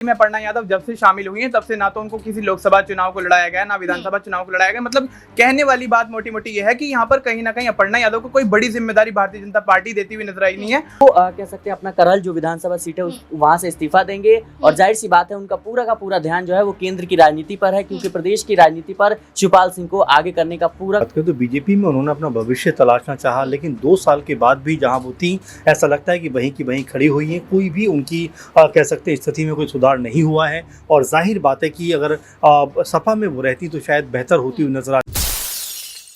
में अपर्णा यादव जब से शामिल हुई हैं तब से ना तो उनको किसी लोकसभा चुनाव को लड़ाया गया, ना विधानसभा चुनाव को लड़ाया गया। मतलब कहने वाली बात मोटी मोटी ये है कि यहाँ पर कहीं ना कहीं अपर्णा यादव को कोई बड़ी जिम्मेदारी भारतीय जनता पार्टी देती हुई नजर आई नहीं है। वो कह सकते हैं अपना करहल जो विधानसभा सीट है वहाँ से इस्तीफा देंगे और जाहिर सी बात है उनका पूरा का पूरा ध्यान जो है वो केंद्र की राजनीति पर है, क्योंकि प्रदेश की राजनीति पर शिवपाल सिंह को आगे करने का पूरा। तो बीजेपी में उन्होंने अपना भविष्य तलाशना चाहा, लेकिन 2 साल के बाद भी जहां वो थी ऐसा लगता है कि वहीं की वहीं खड़ी हुई हैं। कोई भी उनकी कह सकते हैं स्थिति में कोई सुधार नहीं हुआ है और जाहिर बात है कि अगर सपा में वो रहती तो शायद बेहतर होती हुई नजर आती।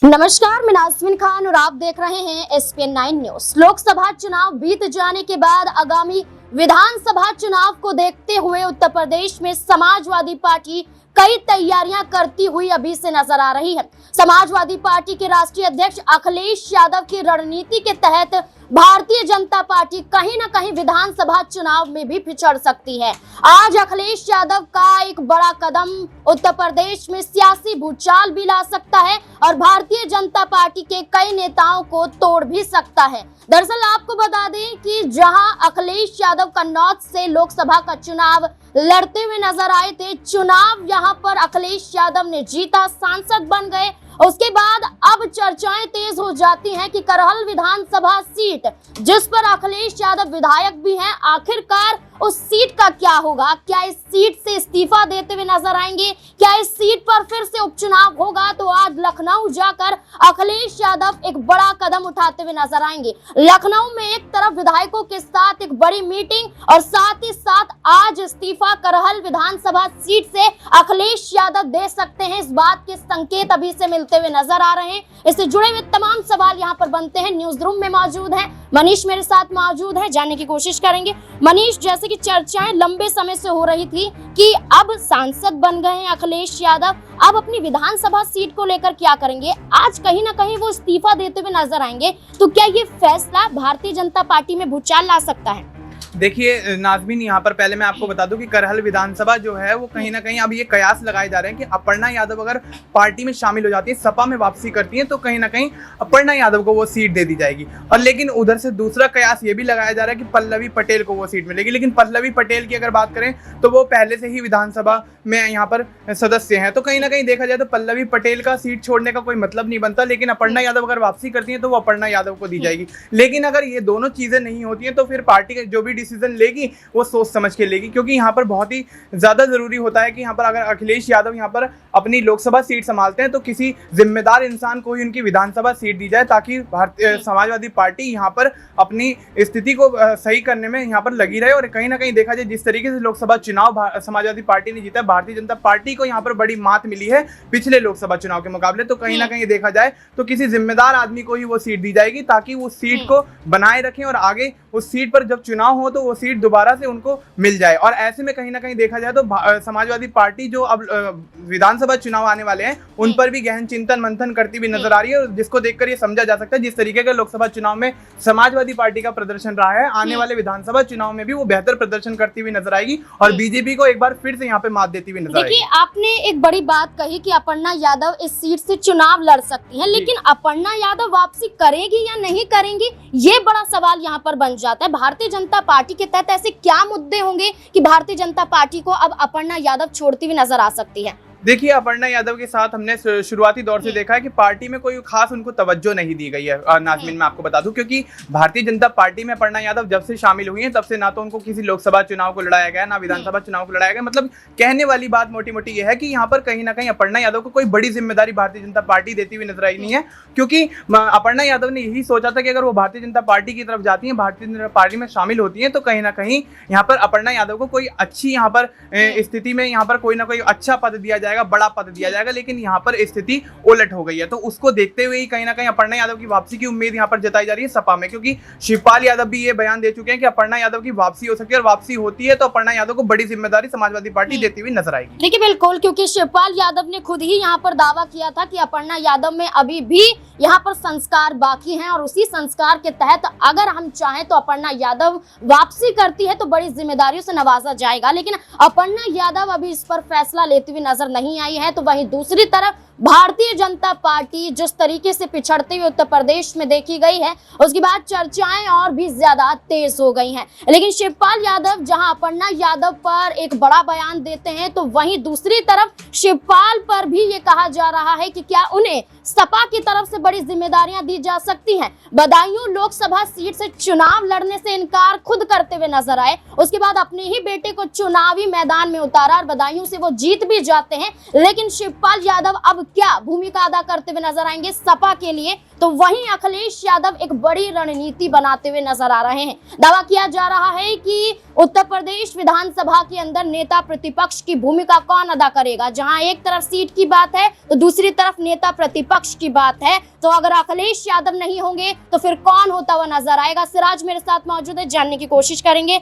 नमस्कार, मैं नाज़मीन खान और आप देख रहे हैं SPN 9 न्यूज। लोकसभा चुनाव बीत जाने के बाद आगामी विधानसभा चुनाव को देखते हुए उत्तर प्रदेश में समाजवादी पार्टी कई तैयारियां करती हुई अभी से नजर आ रही है। समाजवादी पार्टी के राष्ट्रीय अध्यक्ष अखिलेश यादव की रणनीति के तहत भारतीय जनता पार्टी कहीं न कहीं विधानसभा चुनाव में भी पिछड़ सकती है। आज अखिलेश यादव का एक बड़ा कदम उत्तर प्रदेश में सियासी भूचाल भी ला सकता है और भारतीय जनता पार्टी के कई नेताओं को तोड़ भी सकता है। दरअसल आपको बता दें कि जहां अखिलेश यादव कन्नौज से लोकसभा का चुनाव लड़ते हुए नजर आए थे, चुनाव यहां पर अखिलेश यादव ने जीता, सांसद बन गए। उसके बाद अब चर्चाएं तेज हो जाती हैं कि करहल विधानसभा सीट जिस पर अखिलेश यादव विधायक भी हैं, आखिरकार उस सीट का क्या होगा? क्या इस सीट से इस्तीफा देते हुए नजर आएंगे? क्या इस सीट पर फिर से उपचुनाव होगा? तो आज लखनऊ जाकर अखिलेश यादव एक बड़ा कदम उठाते हुए नजर आएंगे। लखनऊ में एक तरफ विधायकों के साथ एक बड़ी मीटिंग और साथ ही साथ आज इस्तीफा करहल विधानसभा सीट से अखिलेश यादव दे सकते हैं, इस बात के संकेत अभी से मिलते हुए नजर आ रहे हैं। इससे जुड़े हुए तमाम सवाल यहाँ पर बनते हैं। न्यूज रूम में मौजूद है मनीष, मेरे साथ मौजूद है, जानने की कोशिश करेंगे। मनीष, जैसे कि चर्चाएं लंबे समय से हो रही थी कि अब सांसद बन गए हैं अखिलेश यादव, अब अपनी विधानसभा सीट को लेकर क्या करेंगे? आज कहीं ना कहीं वो इस्तीफा देते हुए नजर आएंगे, तो क्या ये फैसला भारतीय जनता पार्टी में भूचाल ला सकता है? देखिए नाज़मीन, यहाँ पर पहले मैं आपको बता दूं कि करहल विधानसभा जो है वो कहीं ना कहीं अब ये कयास लगाए जा रहे हैं कि अपर्णा यादव अगर पार्टी में शामिल हो जाती है, सपा में वापसी करती है, तो कहीं ना कहीं अपर्णा यादव को वो सीट दे दी जाएगी। और लेकिन उधर से दूसरा कयास ये भी लगाया जा रहा है कि पल्लवी पटेल को वो सीट मिलेगी। लेकिन पल्लवी पटेल की अगर बात करें तो वो पहले से ही विधानसभा में यहाँ पर सदस्य हैं, तो कहीं ना कहीं देखा जाए तो पल्लवी पटेल का सीट छोड़ने का कोई मतलब नहीं बनता। लेकिन अपर्णा यादव अगर वापसी करती है तो वो अपर्णा यादव को दी जाएगी। लेकिन अगर ये दोनों चीजें नहीं होती हैं तो फिर पार्टी जो भी डिसीजन लेगी वो सोच समझ के लेगी, क्योंकि यहाँ पर बहुत ही ज्यादा जरूरी होता है कि यहाँ पर अगर अखिलेश यादव यहाँ पर अपनी लोकसभा सीट संभालते हैं तो किसी जिम्मेदार इंसान को ही उनकी विधानसभा सीट दी जाए, ताकि भारतीय समाजवादी पार्टी यहाँ पर अपनी स्थिति को सही करने में यहाँ पर लगी रहे। और कहीं ना कहीं देखा जाए जिस तरीके से लोकसभा चुनाव समाजवादी पार्टी ने जीता, भारतीय जनता पार्टी को यहाँ पर बड़ी मात मिली है पिछले लोकसभा चुनाव के मुकाबले, तो कहीं ना कहीं देखा जाए तो किसी जिम्मेदार आदमी को ही वो सीट दी जाएगी, ताकि वो सीट को बनाए रखें और आगे उस सीट पर जब चुनाव हो तो वो सीट दोबारा से उनको मिल जाए। और ऐसे में कहीं ना कहीं देखा जाए तो समाजवादी पार्टी जो अब विधानसभा चुनाव आने वाले हैं उन पर भी गहन चिंतन मंथन करती हुई नजर आ रही है, और जिसको देखकर ये समझा जा सकता है जिस तरीके के लोकसभा चुनाव में समाजवादी पार्टी का प्रदर्शन रहा है, आने वाले विधानसभा चुनाव में भी वो बेहतर प्रदर्शन करती हुई नजर आएगी और बीजेपी को एक बार फिर से यहाँ पे मात देती हुई नजर आएगी। देखिए, आपने एक बड़ी बात कही कि अपर्णा यादव इस सीट से चुनाव लड़ सकती हैं, लेकिन अपर्णा यादव वापसी करेगी या नहीं करेंगी, ये बड़ा सवाल यहाँ पर बन जाता है। भारतीय जनता पार्टी के तहत ऐसे क्या मुद्दे होंगे कि भारतीय जनता पार्टी को अब अपर्णा यादव छोड़ती हुई नजर आ सकती है? देखिए, अपर्णा यादव के साथ हमने शुरुआती दौर से देखा है कि पार्टी में कोई खास उनको तवज्जो नहीं दी गई है। नाज़मीन, मैं आपको बता दूं, क्योंकि भारतीय जनता पार्टी में अपर्णा यादव जब से शामिल हुई हैं तब से ना तो उनको किसी लोकसभा चुनाव को लड़ाया गया, ना विधानसभा चुनाव को लड़ाया गया। मतलब कहने वाली बात मोटी मोटी ये है कि यहाँ पर कहीं ना कहीं अपर्णा यादव को कोई बड़ी जिम्मेदारी भारतीय जनता पार्टी देती हुई नजर आई नहीं है, क्योंकि अपर्णा यादव ने यही सोचा था कि अगर वो भारतीय जनता पार्टी की तरफ जाती है, भारतीय जनता पार्टी में शामिल होती है, तो कहीं ना कहीं यहाँ पर अपर्णा यादव को कोई अच्छी यहाँ पर स्थिति में यहाँ पर कोई ना कोई अच्छा पद दिया जाएगा, बड़ा पद दिया जाएगा। लेकिन यहाँ पर स्थिति उलट हो गई है, तो उसको देखते हुए ही कहीं ना कहीं अपर्णा यादव की वापसी की उम्मीद यहाँ पर जताई जा रही है सपा में, क्योंकि शिवपाल यादव भी ये बयान दे चुके हैं कि अपर्णा यादव की वापसी हो सकती है, और वापसी होती है तो अपर्णा यादव को बड़ी जिम्मेदारी समाजवादी पार्टी देती हुई नजर आएगी। देखिए, बिल्कुल, क्योंकि शिवपाल यादव ने खुद ही यहाँ पर दावा किया था कि अपर्णा यादव में अभी भी यहाँ पर संस्कार बाकी हैं, और उसी संस्कार के तहत अगर हम चाहें तो अपर्णा यादव वापसी करती है तो बड़ी जिम्मेदारियों से नवाजा जाएगा। लेकिन अपर्णा यादव अभी इस पर फैसला लेती हुई नजर नहीं आई है, तो वहीं दूसरी तरफ भारतीय जनता पार्टी जिस तरीके से पिछड़ते हुए उत्तर प्रदेश में देखी गई है, उसके बाद चर्चाएं और भी ज्यादा तेज हो गई हैं। लेकिन शिवपाल यादव जहां अपर्णा यादव पर एक बड़ा बयान देते हैं, तो वहीं दूसरी तरफ शिवपाल पर भी ये कहा जा रहा है कि क्या उन्हें सपा की तरफ से बड़ी जिम्मेदारियां दी जा सकती हैं। बदायूं लोकसभा सीट से चुनाव लड़ने से इनकार खुद करते हुए नजर आए, उसके बाद अपने ही बेटे को चुनावी मैदान में उतारा और बदायूं से वो जीत भी जाते हैं। लेकिन शिवपाल यादव अब क्या भूमिका अदा करते हुए नजर आएंगे सपा के लिए, तो वहीं अखिलेश यादव एक बड़ी रणनीति बनाते हुए नजर आ रहे हैं। दावा किया जा रहा है कि उत्तर प्रदेश विधानसभा के अंदर नेता प्रतिपक्ष की भूमिका कौन अदा करेगा। जहां एक तरफ सीट की बात है तो दूसरी तरफ नेता प्रतिपक्ष की बात है, तो अगर अखिलेश यादव नहीं होंगे तो फिर कौन होता हुआ नजर आएगा। सिराज मेरे साथ मौजूद है, जानने की कोशिश करेंगे।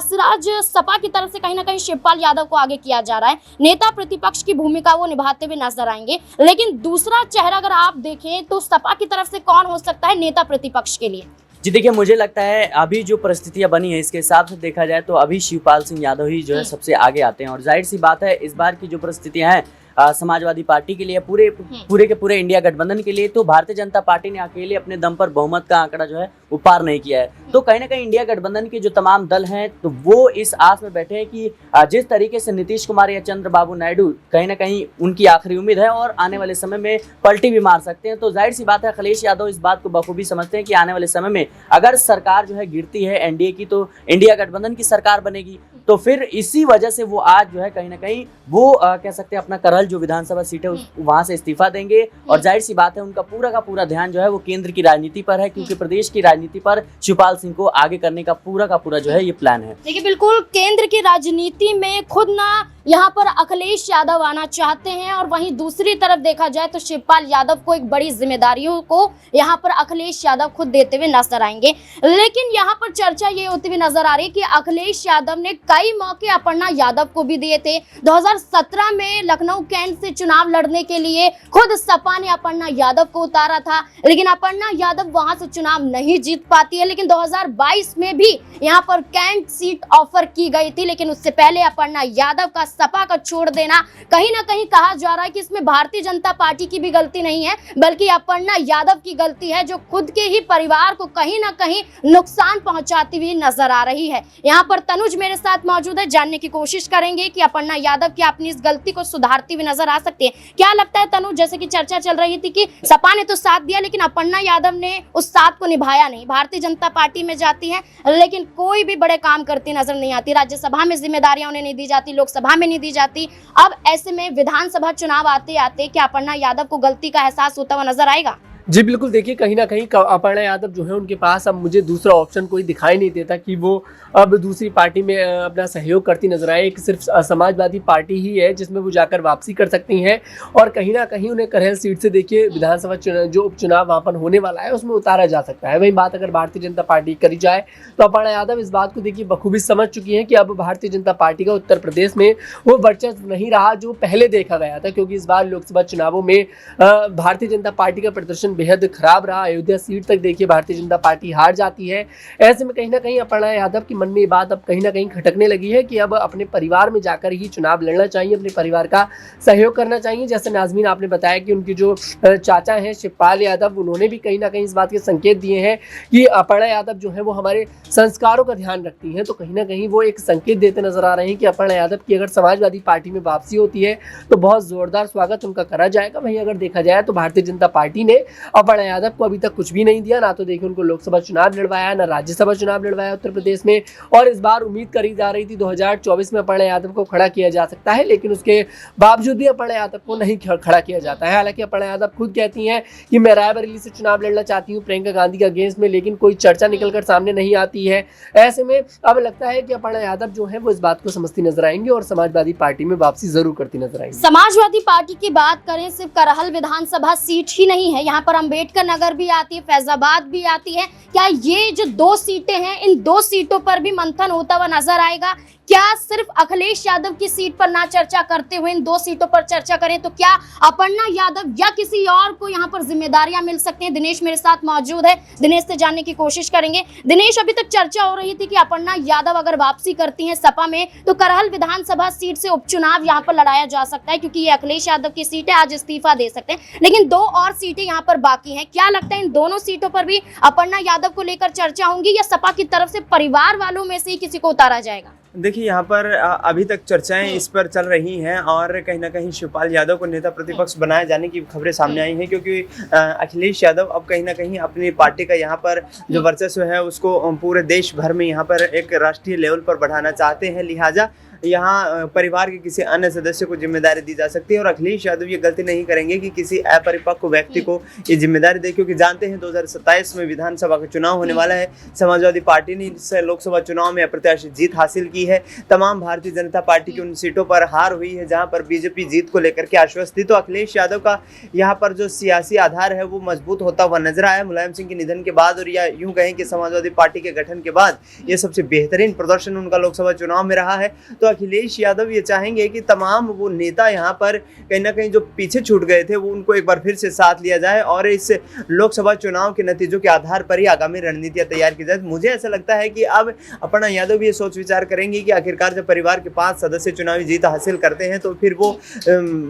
सिराज, सपा की तरफ से कहीं ना कहीं शिवपाल यादव को आगे किया जा रहा है, नेता प्रतिपक्ष की भूमिका वो निभाते हुए नजर आएंगे, लेकिन दूसरा चेहरा अगर आप देखें तो सपा की तरफ से कौन हो सकता है नेता प्रतिपक्ष के लिए। जी देखिए, मुझे लगता है अभी जो परिस्थितियां बनी है इसके हिसाब से देखा जाए तो अभी शिवपाल सिंह यादव ही जो है सबसे आगे आते हैं। और जाहिर सी बात है, इस बार की जो परिस्थितियां हैं समाजवादी पार्टी के लिए, पूरे के पूरे इंडिया गठबंधन के लिए, तो भारतीय जनता पार्टी ने अकेले अपने दम पर बहुमत का आंकड़ा जो है वो पार नहीं किया है। तो कहीं ना कहीं इंडिया गठबंधन के जो तमाम दल हैं तो वो इस आस में बैठे हैं कि जिस तरीके से नीतीश कुमार या चंद्रबाबू नायडू कहीं ना कहीं उनकी आखिरी उम्मीद है और आने वाले समय में पलटी भी मार सकते हैं। तो जाहिर सी बात है, अखिलेश यादव इस बात को बखूबी समझते हैं कि आने वाले समय में अगर सरकार जो है गिरती है एनडीए की, तो इंडिया गठबंधन की सरकार बनेगी। तो फिर इसी वजह से वो आज जो है कहीं ना कहीं वो कह सकते हैं अपना करहल जो विधानसभा सीट है वहां से इस्तीफा देंगे। और जाहिर सी बात है, उनका पूरा का पूरा ध्यान जो है वो केंद्र की राजनीति पर है, क्योंकि प्रदेश की राजनीति पर शिवपाल सिंह को आगे करने का पूरा जो है ये प्लान है। देखिए, बिल्कुल केंद्र की राजनीति में खुद ना यहाँ पर अखिलेश यादव आना चाहते हैं, और वहीं दूसरी तरफ देखा जाए तो शिवपाल यादव को एक बड़ी जिम्मेदारियों को यहाँ पर अखिलेश यादव खुद देते हुए नजर आएंगे। लेकिन यहाँ पर चर्चा ये होती हुई नजर आ रही है कि अखिलेश यादव ने कई मौके अपर्णा यादव को भी दिए थे। 2017 में लखनऊ कैंट से चुनाव लड़ने के लिए खुद सपा ने अपर्णा यादव को उतारा था, लेकिन अपर्णा यादव वहां से चुनाव नहीं जीत पाती है। लेकिन 2022 में भी यहाँ पर कैंट सीट ऑफर की गई थी, लेकिन उससे पहले अपर्णा यादव का सपा का छोड़ देना, कहीं ना कहीं कहा जा रहा है कि इसमें भारतीय जनता पार्टी की भी गलती नहीं है, बल्कि अपर्णा यादव की गलती है, जो खुद के ही परिवार को कहीं ना कहीं नुकसान पहुंचाती हुई नजर आ रही है। यहाँ पर तनुज मेरे साथ मौजूद है, जानने की कोशिश करेंगे कि अपर्णा यादव की अपनी इस गलती को सुधारती हुई नजर आ सकती है। क्या लगता है तनुज, जैसे कि चर्चा चल रही थी कि सपा ने तो साथ दिया लेकिन अपर्णा यादव ने उस साथ को निभाया नहीं, भारतीय जनता पार्टी में जाती है लेकिन कोई भी बड़े काम करती नजर नहीं आती, राज्यसभा में जिम्मेदारियां उन्हें नहीं दी जाती, लोकसभा में नहीं दी जाती। अब ऐसे में विधानसभा चुनाव आते आते क्या अपर्णा यादव को गलती का एहसास होता हुआ नजर आएगा? जी बिल्कुल, देखिए कहीं ना कहीं अपर्णा यादव जो है उनके पास अब मुझे दूसरा ऑप्शन कोई दिखाई नहीं देता कि वो अब दूसरी पार्टी में अपना सहयोग करती नजर आए। एक सिर्फ समाजवादी पार्टी ही है जिसमें वो जाकर वापसी कर सकती हैं, और कहीं ना कहीं उन्हें करहल सीट से देखिए विधानसभा जो उपचुनाव वहाँ पर होने वाला है उसमें उतारा जा सकता है। वही बात अगर भारतीय जनता पार्टी करी जाए तो अपर्णा यादव इस बात को देखिए बखूबी समझ चुकी हैं कि अब भारतीय जनता पार्टी का उत्तर प्रदेश में वो वर्चस्व नहीं रहा जो पहले देखा गया था, क्योंकि इस बार लोकसभा चुनावों में भारतीय जनता पार्टी का प्रदर्शन बेहद खराब रहा। अयोध्या सीट तक देखिए भारतीय जनता पार्टी हार जाती है। ऐसे में कहीं ना कहीं अपर्णा यादव के मन में ये बात अब कहीं ना कहीं खटकने लगी है कि अब अपने परिवार में जाकर ही चुनाव लड़ना चाहिए, अपने परिवार का सहयोग करना चाहिए। जैसे नाज़मीन आपने बताया कि उनके जो चाचा हैं शिवपाल यादव, उन्होंने भी कहीं ना कहीं इस बात के संकेत दिए हैं कि अपर्णा यादव जो है वो हमारे संस्कारों का ध्यान रखती हैं, तो कहीं ना कहीं वो एक संकेत देते नजर आ रहे हैं कि अपर्णा यादव की अगर समाजवादी पार्टी में वापसी होती है तो बहुत जोरदार स्वागत उनका करा जाएगा। वहीं अगर देखा जाए तो भारतीय जनता पार्टी ने अपर्णा यादव को अभी तक कुछ भी नहीं दिया, ना तो देखिए उनको लोकसभा चुनाव लड़वाया, ना राज्यसभा चुनाव लड़वाया उत्तर प्रदेश में। और इस बार उम्मीद करी जा रही थी 2024 में अपर्णा यादव को खड़ा किया जा सकता है, लेकिन उसके बावजूद भी अपर्णा यादव को नहीं खड़ा किया जाता है। हालांकि अपर्णा यादव खुद कहती हैं कि मैं रायबरेली से चुनाव लड़ना चाहती हूँ प्रियंका गांधी के अगेंस्ट में, लेकिन कोई चर्चा निकलकर सामने नहीं आती है। ऐसे में अब लगता है कि अपर्णा यादव जो है वो इस बात को समझती नजर आएंगे और समाजवादी पार्टी में वापसी जरूर करती नजर आएंगी। समाजवादी पार्टी की बात करें, सिर्फ करहल विधानसभा सीट ही नहीं है, यहाँ पर अम्बेडकर नगर भी आती है, फैजाबाद भी आती है। क्या ये जो 2 सीटें हैं, इन 2 सीटों पर भी मंथन होता हुआ नजर आएगा? क्या सिर्फ अखिलेश यादव की सीट पर ना चर्चा करते हुए इन 2 सीटों पर चर्चा करें तो क्या अपर्णा यादव या किसी और को यहाँ पर जिम्मेदारियां मिल सकती हैं? दिनेश मेरे साथ मौजूद है, दिनेश से जानने की कोशिश करेंगे। दिनेश, अभी तक चर्चा हो रही थी कि अपर्णा यादव अगर वापसी करती हैं सपा में तो करहल विधानसभा सीट से उपचुनाव यहाँ पर लड़ाया जा सकता है, क्योंकि ये अखिलेश यादव की सीट है, आज इस्तीफा दे सकते हैं, लेकिन 2 और सीटें यहाँ पर बाकी हैं। क्या लगता है इन दोनों सीटों पर भी अपर्णा यादव को लेकर चर्चा होंगी या सपा की तरफ से परिवार वालों में से ही किसी को उतारा जाएगा? देखिए, यहाँ पर अभी तक चर्चाएं इस पर चल रही हैं और कहीं ना कहीं शिवपाल यादव को नेता प्रतिपक्ष बनाए जाने की खबरें सामने आई हैं, क्योंकि अखिलेश यादव अब कहीं ना कहीं अपनी पार्टी का यहाँ पर जो वर्चस्व है उसको पूरे देश भर में यहाँ पर एक राष्ट्रीय लेवल पर बढ़ाना चाहते हैं। लिहाजा यहाँ परिवार के किसी अन्य सदस्य को जिम्मेदारी दी जा सकती है और अखिलेश यादव ये गलती नहीं करेंगे कि किसी अपरिपक्व व्यक्ति को ये जिम्मेदारी दे, क्योंकि जानते हैं 2027 में विधानसभा का चुनाव होने वाला है। समाजवादी पार्टी ने इस लोकसभा चुनाव में अप्रत्याशित जीत हासिल की है। तमाम भारतीय जनता पार्टी की उन सीटों पर हार हुई है जहाँ पर बीजेपी जीत को लेकर के आश्वस्त थी। तो अखिलेश यादव का यहाँ पर जो सियासी आधार है वो मजबूत होता हुआ नजर आया मुलायम सिंह के निधन के बाद, और या यूं कहें कि समाजवादी पार्टी के गठन के बाद ये सबसे बेहतरीन प्रदर्शन उनका लोकसभा चुनाव में रहा है। तो अखिलेश यादव ये चाहेंगे कि तमाम वो नेता यहाँ पर कहीं ना कहीं जो पीछे छूट गए थे वो उनको एक बार फिर से साथ लिया जाए और इस लोकसभा चुनाव के नतीजों के आधार पर ही आगामी रणनीतियां तैयार की जाए। मुझे ऐसा लगता है कि अब अपर्णा यादव ये सोच विचार करेंगी कि आखिरकार जब परिवार के 5 सदस्य चुनावी जीत हासिल करते हैं तो फिर वो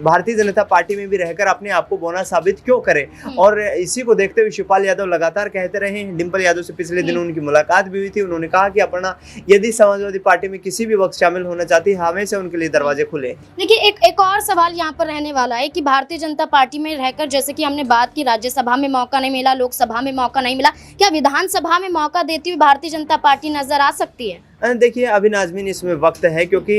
भारतीय जनता पार्टी में भी रहकर अपने आप को बोना साबित क्यों करे। और इसी को देखते हुए शिवपाल यादव लगातार कहते रहे हैं। डिंपल यादव से पिछले दिनों उनकी मुलाकात भी हुई थी। उन्होंने कहा कि अपर्णा यदि समाजवादी पार्टी में किसी भी वक्त शामिल होना चाहती है हमेशा उनके लिए दरवाजे खुले। देखिए, एक और सवाल यहाँ पर रहने वाला है कि भारतीय जनता पार्टी में रहकर, जैसे कि हमने बात की, राज्यसभा में मौका नहीं मिला, लोकसभा में मौका नहीं मिला, क्या विधानसभा में मौका देती हुई भारतीय जनता पार्टी नजर आ सकती है? देखिए, अभी नाजमीन इसमें वक्त है, क्योंकि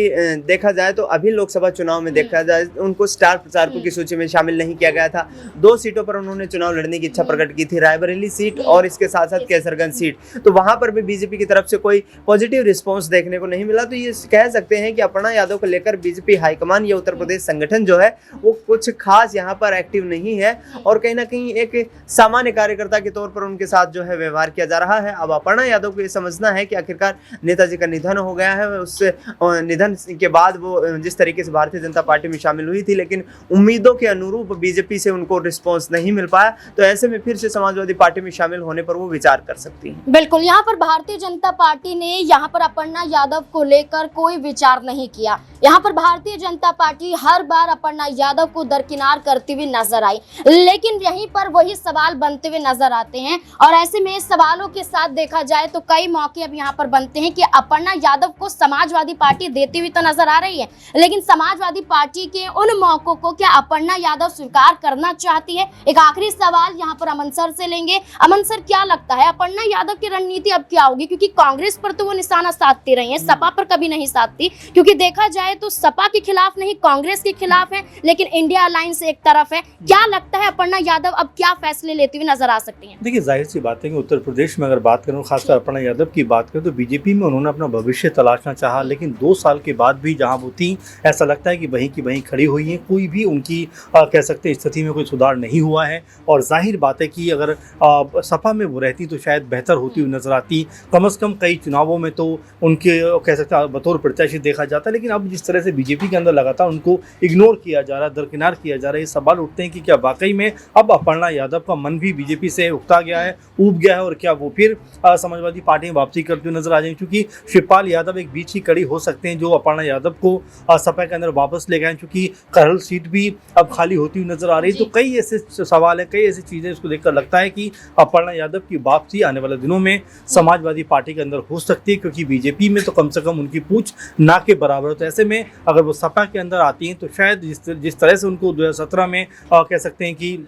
देखा जाए तो अभी लोकसभा चुनाव में देखा जाए उनको स्टार प्रचारकों की सूची में शामिल नहीं किया गया था। 2 सीटों पर उन्होंने चुनाव लड़ने की इच्छा प्रकट की थी, रायबरेली सीट और इसके साथ साथ कैसरगंज सीट। तो वहां पर भी बीजेपी की तरफ से कोई पॉजिटिव रिस्पॉन्स देखने को नहीं मिला। तो ये कह सकते हैं कि अपर्णा यादव को लेकर बीजेपी हाईकमान या उत्तर प्रदेश संगठन जो है वो कुछ खास यहाँ पर एक्टिव नहीं है और कहीं ना कहीं एक सामान्य कार्यकर्ता के तौर पर उनके साथ जो है व्यवहार किया जा रहा है। अब अपर्णा यादव को ये समझना है कि आखिरकार नेताजी का निधन हो गया है, उस निधन के बाद वो जिस तरीके से भारतीय जनता पार्टी में शामिल हुई थी, लेकिन उम्मीदों के अनुरूप बीजेपी से उनको रिस्पांस नहीं मिल पाया। तो ऐसे में फिर से समाजवादी पार्टी में शामिल होने पर वो विचार कर सकती है। बिल्कुल, यहाँ पर भारतीय जनता पार्टी ने यहाँ पर अपर्णा यादव को लेकर कोई विचार नहीं किया। यहाँ पर भारतीय जनता पार्टी हर बार अपर्णा यादव को दरकिनार करती हुई नजर आई, लेकिन यहीं पर वही सवाल बनते हुए नजर आते हैं और ऐसे में सवालों के साथ देखा जाए तो कई मौके अब यहाँ पर बनते हैं कि अपर्णा यादव को समाजवादी पार्टी देती हुई तो नजर आ रही है, लेकिन समाजवादी पार्टी के उन मौकों को क्या अपर्णा यादव स्वीकार करना चाहती है? एक आखिरी सवाल यहाँ पर अमन सर से लेंगे। अमन सर, क्या लगता है अपर्णा यादव की रणनीति अब क्या होगी? क्योंकि कांग्रेस पर तो वो निशाना साधती रही है, सपा पर कभी नहीं साधती, क्योंकि देखा जाए तो सपा के खिलाफ नहीं कांग्रेस के खिलाफ है, लेकिन इंडिया अलायंस एक तरफ है। क्या लगता है अपर्णा यादव अब क्या फैसले लेती हुई नजर आ सकती हैं? देखिए, जाहिर सी बात है कि उत्तर प्रदेश में अगर बात करूँ, खासकर अपर्णा यादव की बात करें, तो बीजेपी में उन्होंने अपना भविष्य तलाशना चाहा, लेकिन 2 साल के बाद भी जहां वो थी ऐसा लगता है कि वहीं की वहीं खड़ी हुई हैं। कोई भी उनकी कह सकते हैं स्थिति में कोई सुधार नहीं हुआ है और जाहिर बात है कि अगर सपा में वो रहती तो शायद बेहतर होती हुई नजर आती। कम से कम कई चुनावों में तो उनके कह सकते हैं बतौर प्रत्याशी देखा जाता, लेकिन अब जिस तरह से बीजेपी के अंदर लगातार उनको इग्नोर किया जा रहा है, दरकिनार किया जा रहा है, ये सवाल उठते हैं कि क्या वाकई में अब अपर्णा यादव का मन भी बीजेपी से उकता गया है, ऊब गया है और क्या वो फिर समाजवादी पार्टी में वापसी करते हुए नजर आ जाएंगे? क्योंकि शिवपाल यादव एक बीच की कड़ी हो सकते हैं जो अपर्णा यादव को सपा के अंदर वापस ले गए, क्योंकि करहल सीट भी अब खाली होती हुई नजर आ रही है। तो कई ऐसे सवाल है, कई ऐसी चीजें इसको देखकर लगता है कि अपर्णा यादव की वापसी आने वाले दिनों में समाजवादी पार्टी के अंदर हो सकती है, क्योंकि बीजेपी में तो कम से कम उनकी पूछ ना के बराबर। तो ऐसे में अगर वो सपा के अंदर आती हैं तो शायद जिस तरह से उनको 2017 में कह सकते हैं कि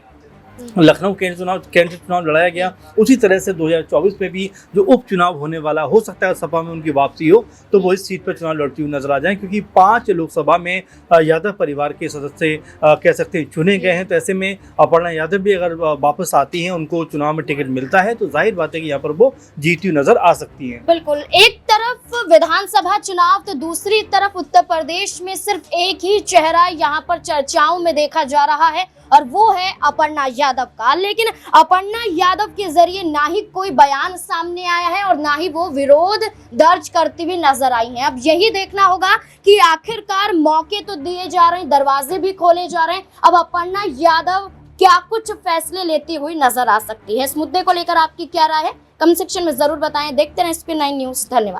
लखनऊ केंद्रीय चुनाव लड़ाया गया, उसी तरह से 2024 में भी जो उपचुनाव होने वाला हो सकता है सपा में उनकी वापसी हो तो वो इस सीट पर चुनाव लड़ती हुई नजर आ जाए, क्योंकि 5 लोकसभा में यादव परिवार के सदस्य कह सकते हैं चुने गए हैं। तो ऐसे में अपर्णा यादव भी अगर वापस आती हैं, उनको चुनाव में टिकट मिलता है तो जाहिर बात है कि यहाँ पर वो जीती हुई नजर आ सकती है। बिल्कुल, एक तरफ विधानसभा चुनाव तो दूसरी तरफ उत्तर प्रदेश में सिर्फ एक ही चेहरा यहाँ पर चर्चाओं में देखा जा रहा है और वो है अपर्णा यादव। यादव का, लेकिन अपर्णा यादव के जरिए ना ही कोई बयान सामने आया है और ना ही वो विरोध दर्ज करती हुई नजर आई है। अब यही देखना होगा कि आखिरकार मौके तो दिए जा रहे हैं, दरवाजे भी खोले जा रहे हैं, अब अपर्णा यादव क्या कुछ फैसले लेती हुई नजर आ सकती है। इस मुद्दे को लेकर आपकी क्या राय है, कमेंट सेक्शन में जरूर बताएं। देखते रहें SPN9 न्यूज़। धन्यवाद।